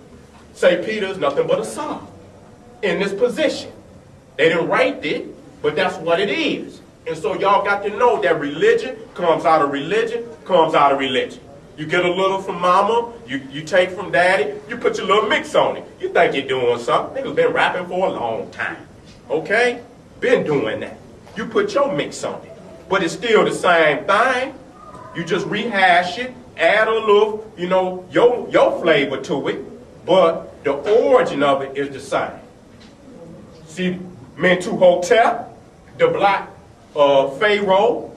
St. Peter is nothing but a son in this position. They didn't write it, but that's what it is. And so y'all got to know that religion comes out of religion, comes out of religion. You get a little from mama, you take from daddy, you put your little mix on it. You think you're doing something. Niggas been rapping for a long time. Okay? Been doing that. You put your mix on it. But it's still the same thing. You just rehash it, add a little, your flavor to it. But the origin of it is the same. See, Mentuhotep, the black pharaoh,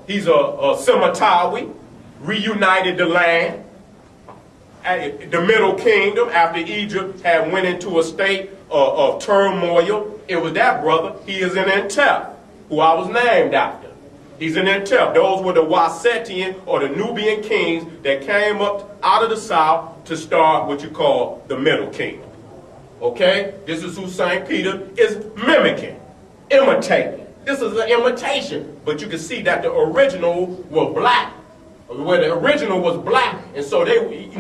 he's a Semitawi, reunited the land. The Middle Kingdom, after Egypt had went into a state of turmoil, it was that brother. He is an Entep, who I was named after. He's an Entep. Those were the Setian or the Nubian kings that came up out of the south to start what you call the Middle Kingdom. Okay? This is who St. Peter is mimicking, imitating. This is an imitation, but you can see that the original were black. Where the original was black, and so they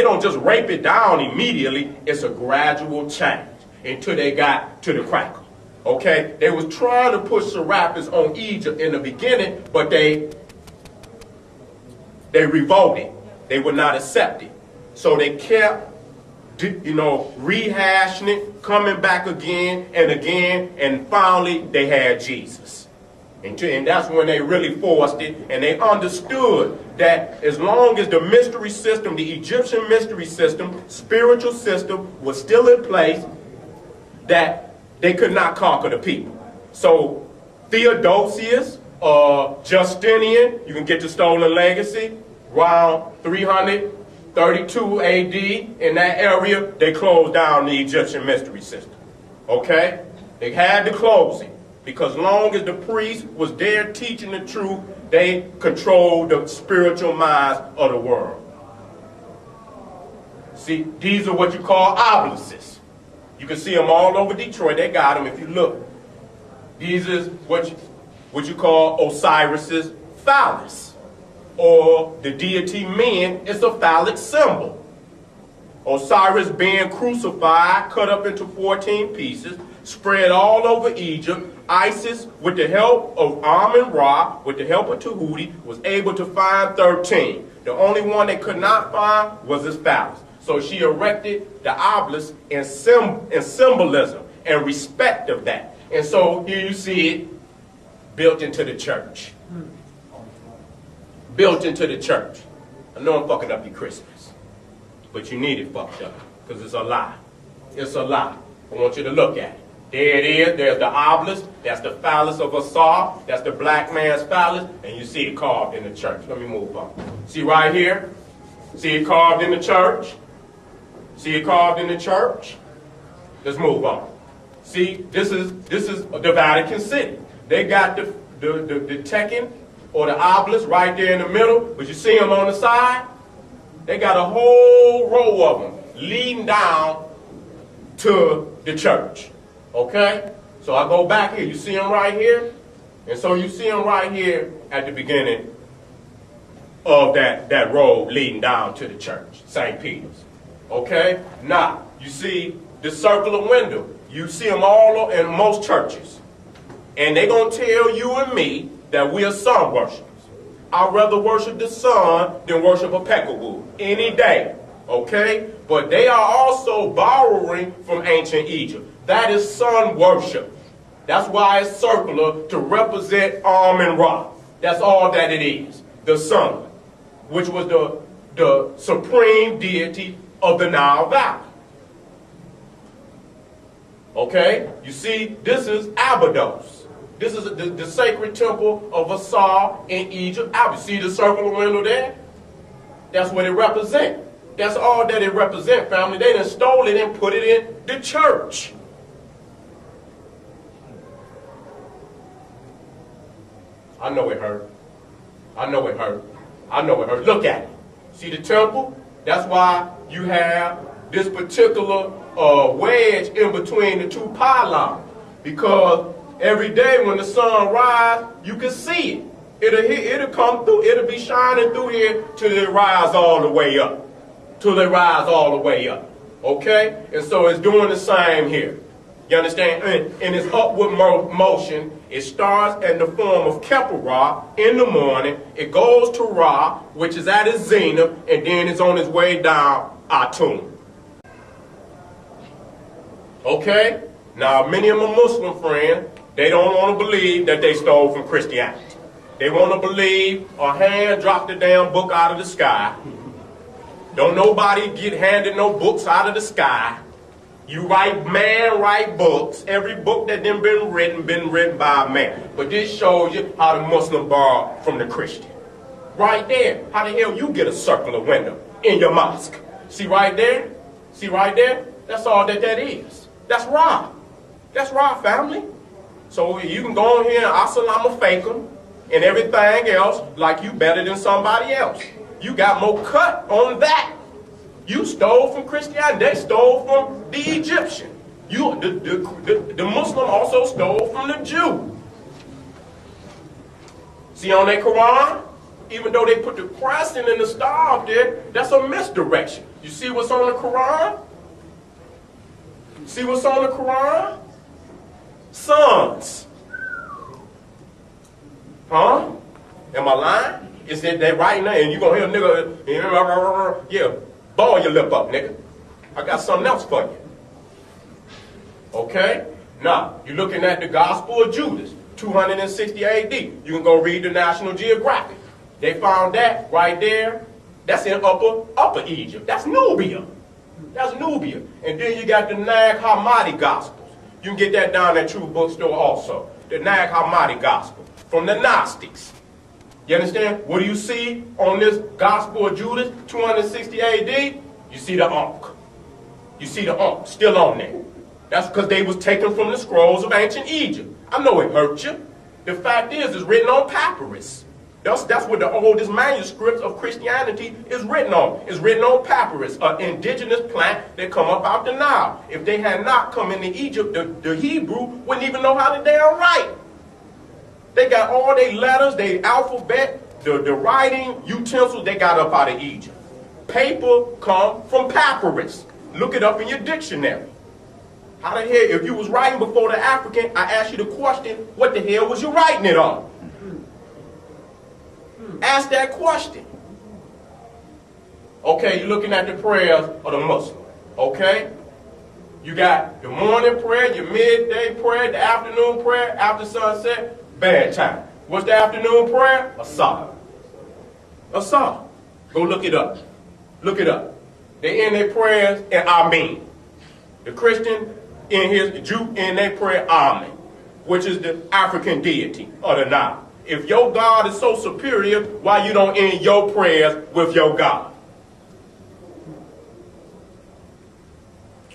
don't just rape it down immediately. It's a gradual change until they got to the cracker. Okay, they was trying to push Serapis on Egypt in the beginning, but they revolted. They would not accept it, so they kept rehashing it, coming back again, and finally they had Jesus. And that's when they really forced it, and they understood that as long as the mystery system, the Egyptian mystery system, spiritual system, was still in place, that they could not conquer the people. So Theodosius, Justinian, you can get the stolen legacy, around 332 AD, in that area, they closed down the Egyptian mystery system. Okay? They had to close it. Because long as the priest was there teaching the truth, they controlled the spiritual minds of the world. See, these are what you call obelisks. You can see them all over Detroit. They got them if you look. These is what you call Osiris's phallus. Or the deity men is a phallic symbol. Osiris being crucified, cut up into 14 pieces, spread all over Egypt. Isis, with the help of Amun-Ra, with the help of Tahuti, was able to find 13. The only one they could not find was his phallus. So she erected the obelisk in symbolism and respect of that. And so here you see it built into the church. Built into the church. I know I'm fucking up your Christmas, but you need it fucked up because it's a lie. It's a lie. I want you to look at it. There it is. There's the obelisk. That's the phallus of Asar. That's the black man's phallus. And you see it carved in the church. Let me move on. See right here? See it carved in the church? See it carved in the church? Let's move on. See, this is the Vatican City. They got the Tekken or the obelisk right there in the middle, but you see them on the side? They got a whole row of them leading down to the church. Okay? So I go back here. You see them right here? And so you see them right here at the beginning of that road leading down to the church, St. Peter's. Okay? Now, you see the circular window. You see them all in most churches. And they're going to tell you and me that we are sun worshipers. I'd rather worship the sun than worship a peckawoo any day. Okay? But they are also borrowing from ancient Egypt. That is sun worship. That's why it's circular, to represent Amun-Ra. That's all that it is. The sun, which was the supreme deity of the Nile Valley. Okay? You see, this is Abydos. This is the sacred temple of Asar in Egypt. You see the circular window there? That's what it represents. That's all that it represents, family. They done stole it and put it in the church. I know it hurt. I know it hurt. I know it hurt. Look at it. See the temple? That's why you have this particular wedge in between the two pylons. Because every day when the sun rises, you can see it. It'll come through. It'll be shining through here till it rise all the way up. Till it rise all the way up. Okay? And so it's doing the same here. You understand? In its upward motion, it starts in the form of Keppel-Ra in the morning. It goes to Ra, which is at its zenith, and then it's on its way down Atum. Okay? Now, many of my Muslim friends, they don't want to believe that they stole from Christianity. They want to believe a hand dropped the damn book out of the sky. Don't nobody get handed no books out of the sky. You man write books. Every book that been written by a man. But this shows you how the Muslim borrowed from the Christian. Right there. How the hell you get a circular window in your mosque? See right there? See right there? That's all that is. That's Ra. That's Ra, family. So you can go on here and assalamu alaikum and everything else like you better than somebody else. You got more cut on that. You stole from Christianity. They stole from the Egyptian. The Muslim also stole from the Jew. See on their Quran? Even though they put the crescent and the star up there, that's a misdirection. You see what's on the Quran? See what's on the Quran? Sons. Huh? Am I lying? Is that they right now? And you gonna hear a nigga, yeah, ball your lip up, nigga. I got something else for you. Okay? Now, you're looking at the Gospel of Judas, 260 AD. You can go read the National Geographic. They found that right there. That's in upper Egypt. That's Nubia. That's Nubia. And then you got the Nag Hammadi Gospels. You can get that down at True Bookstore also. The Nag Hammadi Gospel from the Gnostics. You understand? What do you see on this Gospel of Judas, 260 AD? You see the Ankh. You see the Ankh still on there. That's because they was taken from the scrolls of ancient Egypt. I know it hurt you. The fact is, it's written on papyrus. That's what the oldest manuscripts of Christianity is written on. It's written on papyrus, an indigenous plant that come up out the Nile. If they had not come into Egypt, the Hebrew wouldn't even know how to damn write. They got all their letters, their alphabet, the writing utensils they got up out of Egypt. Paper come from papyrus. Look it up in your dictionary. How the hell, if you was writing before the African, I asked you the question, what the hell was you writing it on? Ask that question. Okay, you're looking at the prayers of the Muslim. Okay? You got the morning prayer, your midday prayer, the afternoon prayer, after sunset, bedtime. What's the afternoon prayer? A salah. A salah. Go look it up. Look it up. They end their prayers in Amen. The Christian the Jew in their prayer Amen, which is the African deity of the Nile. If your God is so superior, why you don't end your prayers with your God?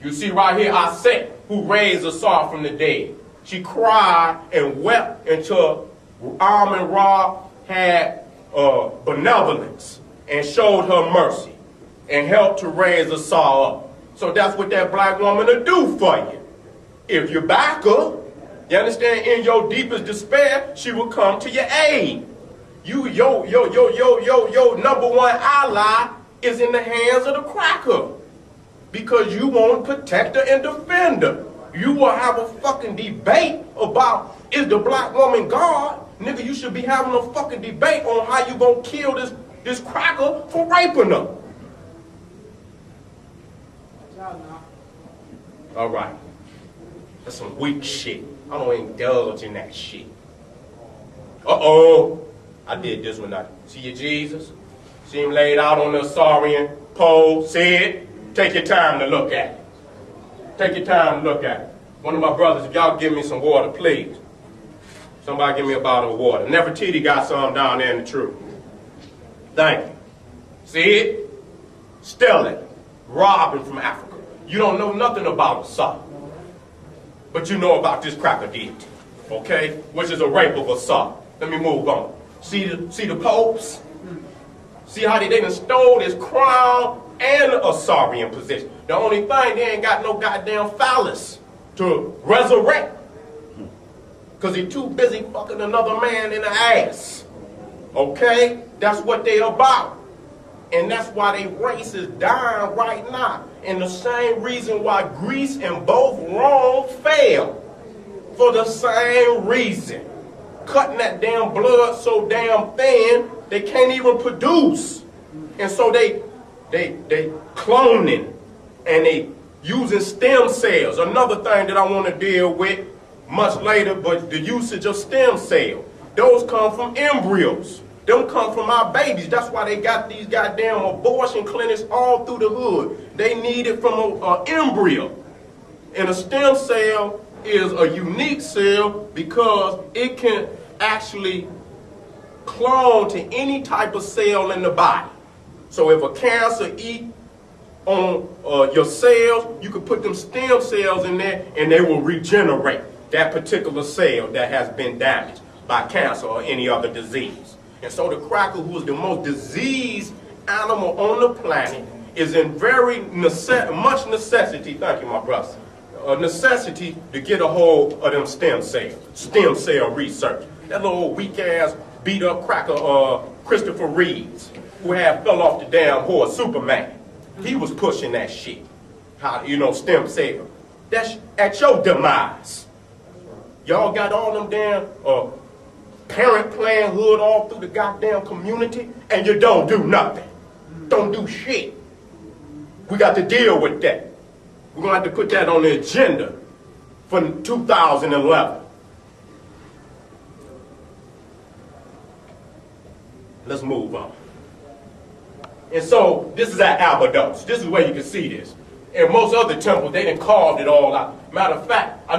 You see right here, I Seti, who raised a Sar from the dead. She cried and wept until Amen-Ra had benevolence and showed her mercy and helped to raise a Sar up. So that's what that black woman will do for you. If you back her, you understand, in your deepest despair, she will come to your aid. Your number one ally is in the hands of the cracker. Because you won't protect her and defend her. You will have a fucking debate about, is the black woman God? Nigga, you should be having a fucking debate on how you gonna kill this cracker for raping her. All right. That's some weak shit. I don't indulge in that shit. Uh-oh. I did this one. See your Jesus? See him laid out on the Assyrian pole? See it? Take your time to look at it. Take your time to look at it. One of my brothers, if y'all give me some water, please. Somebody give me a bottle of water. Nefertiti got some down there in the truth. Thank you. See it? Stealing. Robbing from Africa. You don't know nothing about Assad. But you know about this cracker deity. Okay? Which is a rape of Assad. Let me move on. See the popes? See how they done stole his crown and a Assyrian position. The only thing, they ain't got no goddamn phallus to resurrect. Because he too busy fucking another man in the ass. Okay? That's what they about. And that's why they race is dying right now. And the same reason why Greece and both Rome failed. For the same reason. Cutting that damn blood so damn thin, they can't even produce. And so they cloning and they using stem cells. Another thing that I want to deal with much later, but the usage of stem cells. Those come from embryos. Them come from our babies. That's why they got these goddamn abortion clinics all through the hood. They need it from an embryo. And a stem cell is a unique cell because it can actually clone to any type of cell in the body. So if a cancer eat on your cells, you can put them stem cells in there and they will regenerate that particular cell that has been damaged by cancer or any other disease. And so the cracker, who is the most diseased animal on the planet, is in very much necessity, thank you my brother, necessity to get a hold of them stem cell research. That little weak ass beat up cracker Christopher Reeves, who had fell off the damn horse, Superman. He was pushing that shit. How, stem cell. That's at your demise. Y'all got all them damn parent plan hood all through the goddamn community, and you don't do nothing. Don't do shit. We got to deal with that. We're going to have to put that on the agenda for 2011. Let's move on. And so, this is at Abydos. This is where you can see this. In most other temples, they done carved it all out. Matter of fact, I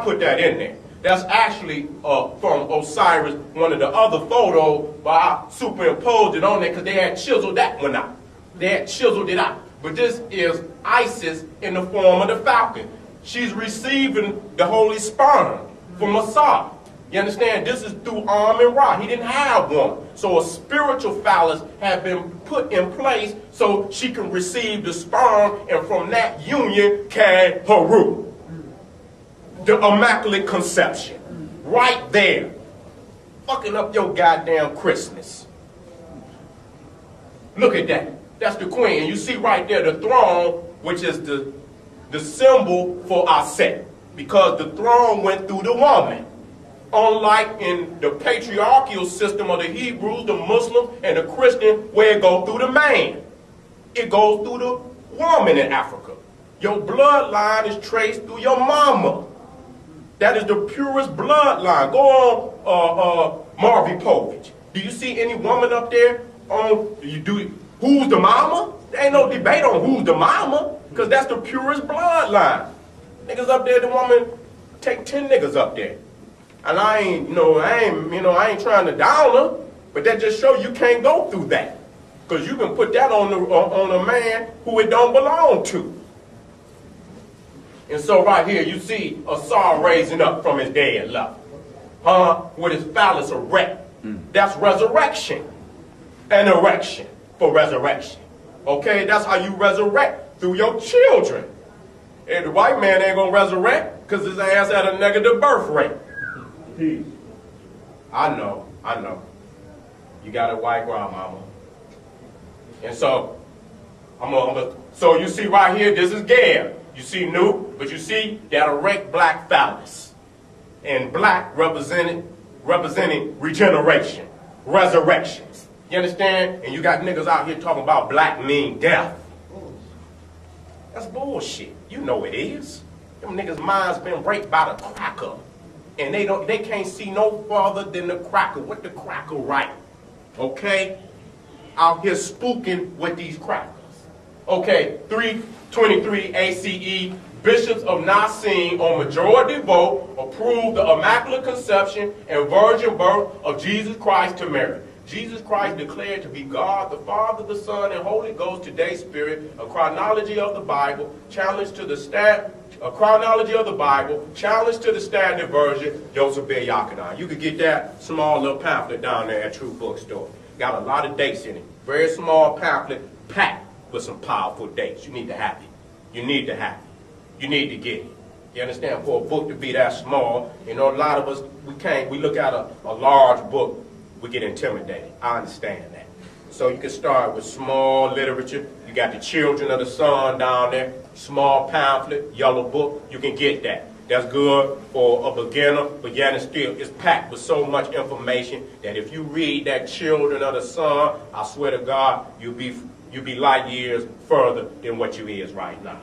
put that in there. That's actually from Osiris, one of the other photos, but I superimposed it on there because they had chiseled that one out. They had chiseled it out. But this is Isis in the form of the falcon. She's receiving the holy sperm from Assad. You understand? This is through Amen-Ra. He didn't have one. So a spiritual phallus had been put in place so she can receive the sperm, and from that union came her root. The Immaculate Conception. Right there. Fucking up your goddamn Christmas. Look at that. That's the queen. And you see right there the throne, which is the symbol for our Seti, because the throne went through the woman. Unlike in the patriarchal system of the Hebrews, the Muslim, and the Christian, where it goes through the man. It goes through the woman in Africa. Your bloodline is traced through your mama. That is the purest bloodline. Go on Marvy Povich. Do you see any woman up there who's the mama? There ain't no debate on who's the mama, because that's the purest bloodline. Niggas up there, the woman take 10 niggas up there. And I ain't trying to down her, but that just shows you can't go through that. Because you can put that on a man who it don't belong to. And so right here you see a Saul raising up from his dead love. With his phallus erect. That's resurrection. An erection for resurrection. Okay, that's how you resurrect, through your children. And the white man ain't gonna resurrect because his ass had a negative birth rate. I know. You got a white grandmama. And so, so you see right here, this is Gab. You see new, but you see that erect black phallus. And black representing regeneration, resurrections. You understand? And you got niggas out here talking about black mean death. That's bullshit. You know it is. Them niggas' minds been raped by the cracker. And they can't see no farther than the cracker. What the cracker write? Okay? Out here spooking with these crackers. Okay, 323 ACE, bishops of Nicene on majority vote approved the Immaculate Conception and virgin birth of Jesus Christ to Mary. Jesus Christ declared to be God, the Father, the Son, and Holy Ghost, today's Spirit, a chronology of the Bible, challenge to the standard version, Joseph Ben Yochanan. You could get that small little pamphlet down there at True Bookstore. Got a lot of dates in it. Very small pamphlet, packed with some powerful dates. You need to have it. You need to have it. You need to get it. You understand? For a book to be that small, you know, a lot of us, we look at a large book, we get intimidated. I understand that. So you can start with small literature. You got the Children of the Sun down there, small pamphlet, yellow book. You can get that. That's good for a beginner, but yet still it's packed with so much information that if you read that Children of the Sun, I swear to God, you'll be light years further than what you is right now.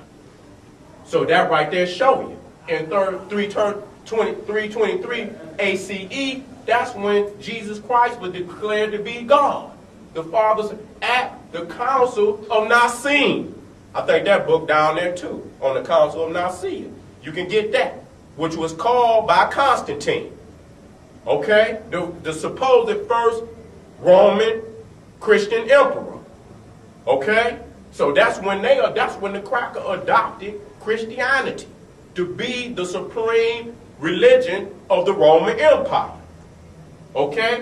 So that right there show you. In 323 ACE, that's when Jesus Christ was declared to be God. The Father's at the Council of Nicene. I think that book down there too, on the Council of Nicaea. You can get that, which was called by Constantine. Okay? The supposed first Roman Christian emperor. Okay? So that's when the cracker adopted Christianity to be the supreme religion of the Roman Empire. Okay?